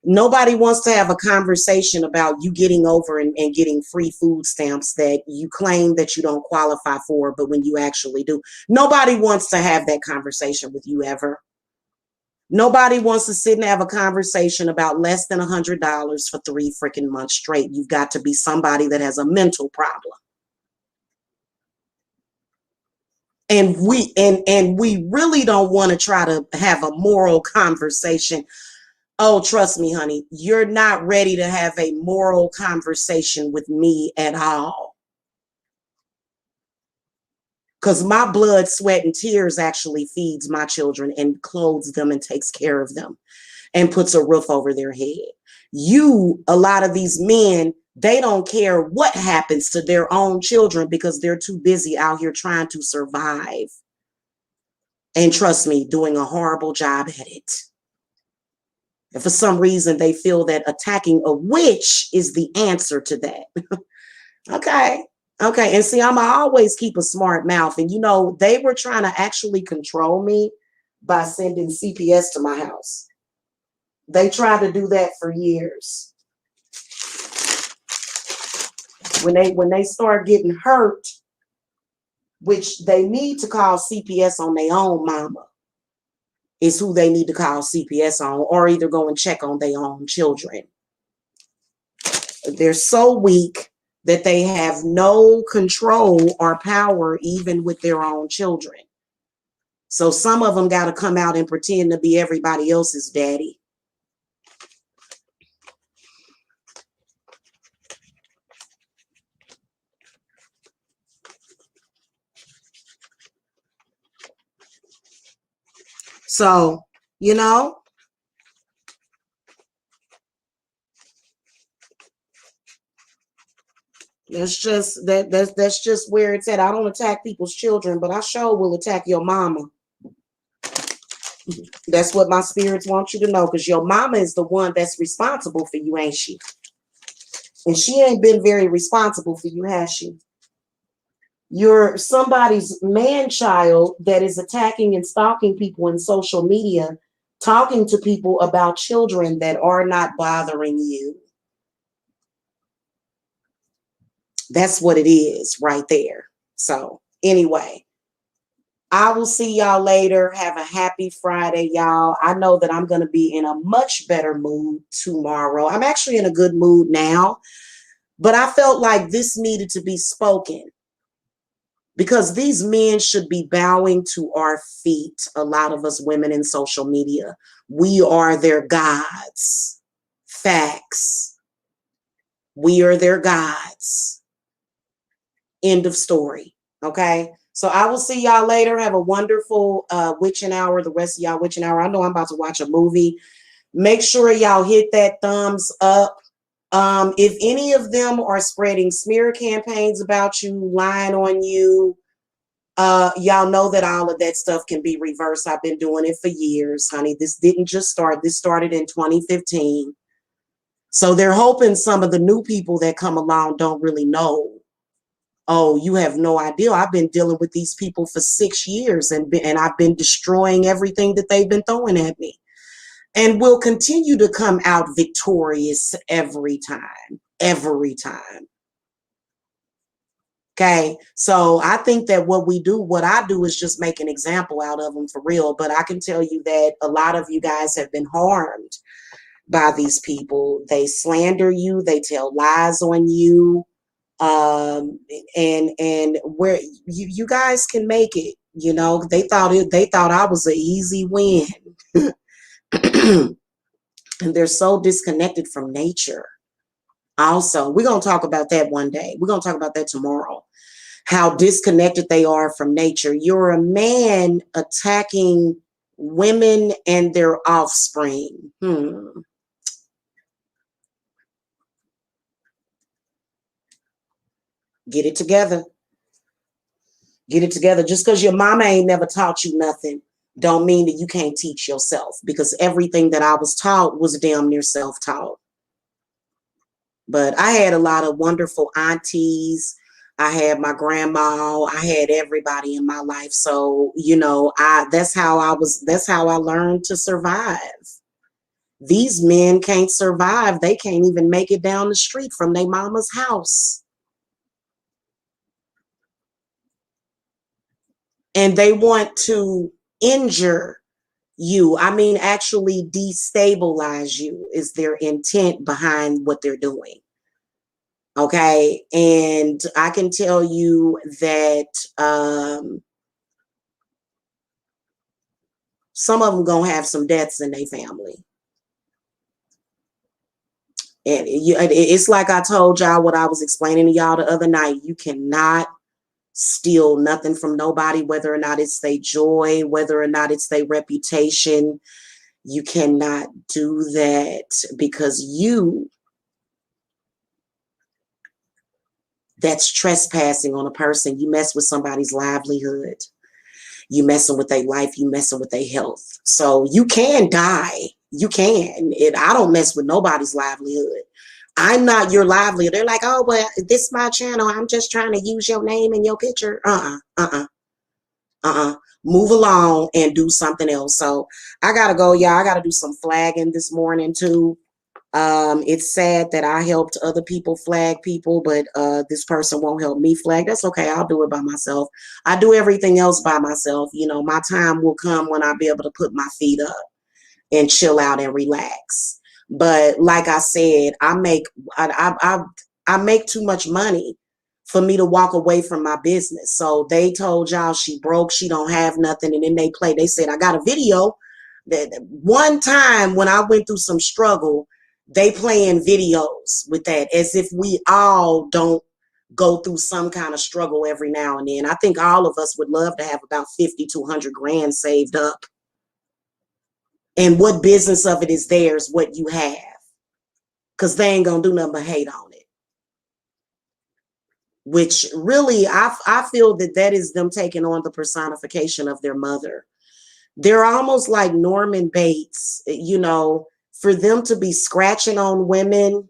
Nobody wants to have a conversation about you getting over and getting free food stamps that you claim that you don't qualify for, but when you actually do. Nobody wants to have that conversation with you ever. Nobody wants to sit and have a conversation about less than $100 for 3 freaking months straight. You've got to be somebody that has a mental problem. And we really don't want to try to have a moral conversation. Oh, trust me, honey, you're not ready to have a moral conversation with me at all. Because my blood, sweat, and tears actually feeds my children and clothes them and takes care of them and puts a roof over their head. A lot of these men, they don't care what happens to their own children because they're too busy out here trying to survive. And trust me, doing a horrible job at it. And for some reason, they feel that attacking a witch is the answer to that. Okay. Okay. And see, I'm always keep a smart mouth. And they were trying to actually control me by sending CPS to my house. They tried to do that for years. When they start getting hurt, which they need to call CPS on their own mama, is who they need to call CPS on, or either go and check on their own children. They're so weak that they have no control or power even with their own children. So some of them got to come out and pretend to be everybody else's daddy. So, that's just where it's at. I don't attack people's children, but I sure will attack your mama. That's what my spirits want you to know, because your mama is the one that's responsible for you, ain't she? And she ain't been very responsible for you, has she? You're somebody's man-child that is attacking and stalking people in social media, talking to people about children that are not bothering you. That's what it is right there. So anyway, I will see y'all later. Have a happy Friday, y'all. I know that I'm going to be in a much better mood tomorrow. I'm actually in a good mood now, but I felt like this needed to be spoken because these men should be bowing to our feet. A lot of us women in social media, we are their gods. Facts. We are their gods. End of story. Okay. So I will see y'all later. Have a wonderful witching hour. The rest of y'all witching hour. I know I'm about to watch a movie. Make sure y'all hit that thumbs up. If any of them are spreading smear campaigns about you, lying on you, y'all know that all of that stuff can be reversed. I've been doing it for years, honey. This didn't just start. This started in 2015. So they're hoping some of the new people that come along don't really know. Oh, you have no idea. I've been dealing with these people for 6 years and I've been destroying everything that they've been throwing at me. And will continue to come out victorious every time. Every time. Okay. So I think that what I do is just make an example out of them for real. But I can tell you that a lot of you guys have been harmed by these people. They slander you. They tell lies on you. And where you guys can make it, they thought I was an easy win. And they're so disconnected from nature. Also, we're going to talk about that one day. We're going to talk about that tomorrow. How disconnected they are from nature. You're a man attacking Women and their offspring. Get it together. Get it together. Just because your mama ain't never taught you nothing, don't mean that you can't teach yourself, because everything that I was taught was damn near self-taught. But I had a lot of wonderful aunties. I had my grandma. I had everybody in my life. So, that's how I learned to survive. These men can't survive. They can't even make it down the street from their mama's house. And they want to injure you. I mean, actually destabilize you is their intent behind what they're doing. Okay. And I can tell you that some of them gonna have some deaths in their family. And it's like I told y'all what I was explaining to y'all the other night. You cannot steal nothing from nobody, whether or not it's their joy, whether or not it's their reputation. You cannot do that, because that's trespassing on a person. You mess with somebody's livelihood. You messing with their life. You messing with their health. So you can die. You can. I don't mess with nobody's livelihood. I'm not your livelihood. They're like, oh, well, this is my channel. I'm just trying to use your name and your picture. Move along and do something else. So I gotta go, y'all. I gotta do some flagging this morning too. It's sad that I helped other people flag people, but this person won't help me flag. That's okay. I'll do it by myself. I do everything else by myself. My time will come when I'll be able to put my feet up and chill out and relax. But like I said, I make too much money for me to walk away from my business. So they told y'all she broke, she don't have nothing, and then they said I got a video that one time when I went through some struggle, they playing videos with that, as if we all don't go through some kind of struggle every now and then. I think all of us would love to have about 50 to 100 grand saved up. And what business of it is theirs, what you have? Because they ain't going to do nothing but hate on it. Which really, I feel that is them taking on the personification of their mother. They're almost like Norman Bates, for them to be scratching on women,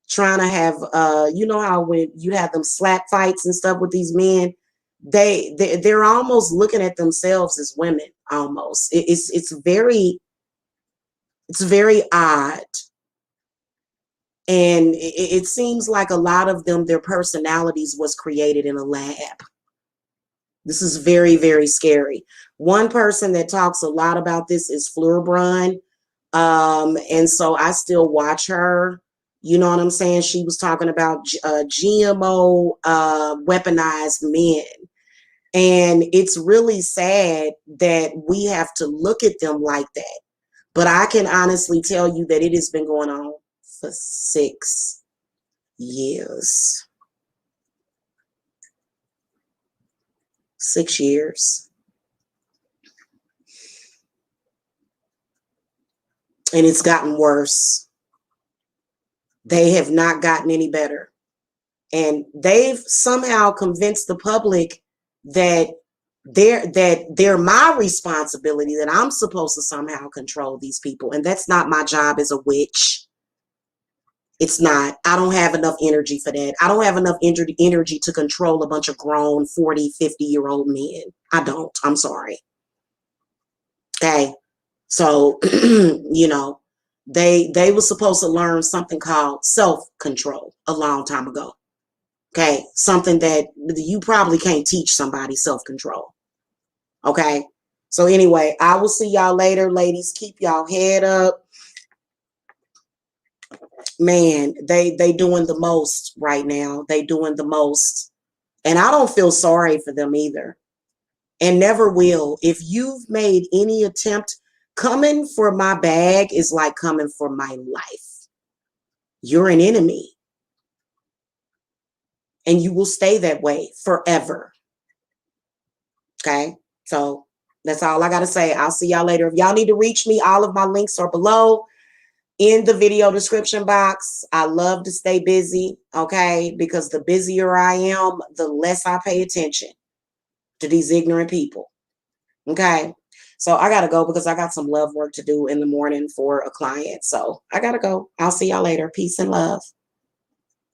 trying to have, how when you have them slap fights and stuff with these men, they're almost looking at themselves as women. Almost, it's very odd. And it seems like a lot of them, their personalities was created in a lab. This is very, very scary. One person that talks a lot about this is Flurbrun. And so I still watch her. You know what I'm saying? She was talking about GMO weaponized men. And it's really sad that we have to look at them like that. But I can honestly tell you that it has been going on for 6 years. 6 years. And it's gotten worse. They have not gotten any better. And they've somehow convinced the public that they're my responsibility, that I'm supposed to somehow control these people. And that's not my job as a witch. It's not. I don't have enough energy for that. I don't have enough energy to control a bunch of grown 40, 50-year-old men. I don't. I'm sorry. Okay. So, they were supposed to learn something called self-control a long time ago. Okay. Something that you probably can't teach somebody, self-control. Okay. So anyway, I will see y'all later, ladies. Keep y'all head up. Man, they doing the most right now. They doing the most. And I don't feel sorry for them either. And never will. If you've made any attempt, coming for my bag is like coming for my life. You're an enemy. And you will stay that way forever. Okay? So That's all I got to say. I'll see y'all later. If y'all need to reach me, all of my links are below in the video description box. I love to stay busy, okay? Because the busier I am, the less I pay attention to these ignorant people, okay? So I got to go because I got some love work to do in the morning for a client. So I got to go. I'll see y'all later. Peace and love.